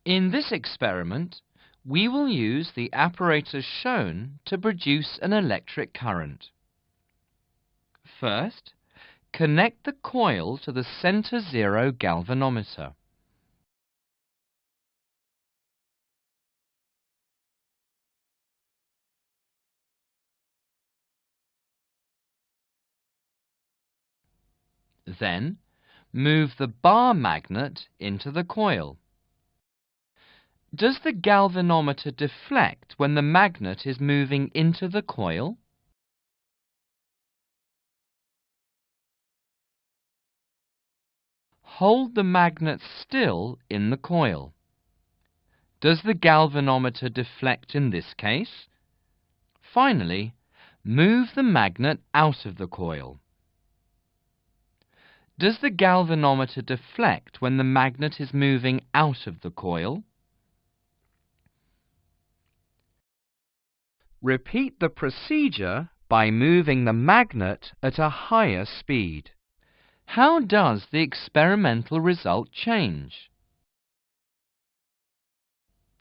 In this experiment, we will use the apparatus shown to produce an electric current. First, connect the coil to the center zero galvanometer. Then, move the bar magnet into the coil. Does the galvanometer deflect when the magnet is moving into the coil? Hold the magnet still in the coil. Does the galvanometer deflect in this case? Finally, move the magnet out of the coil. Does the galvanometer deflect when the magnet is moving out of the coil? Repeat the procedure by moving the magnet at a higher speed. How does the experimental result change?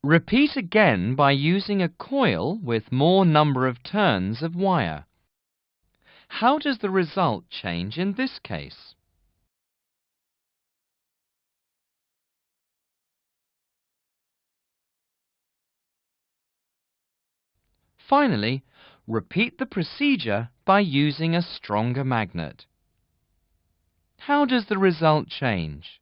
Repeat again by using a coil with more number of turns of wire. How does the result change in this case? Finally, repeat the procedure by using a stronger magnet. How does the result change?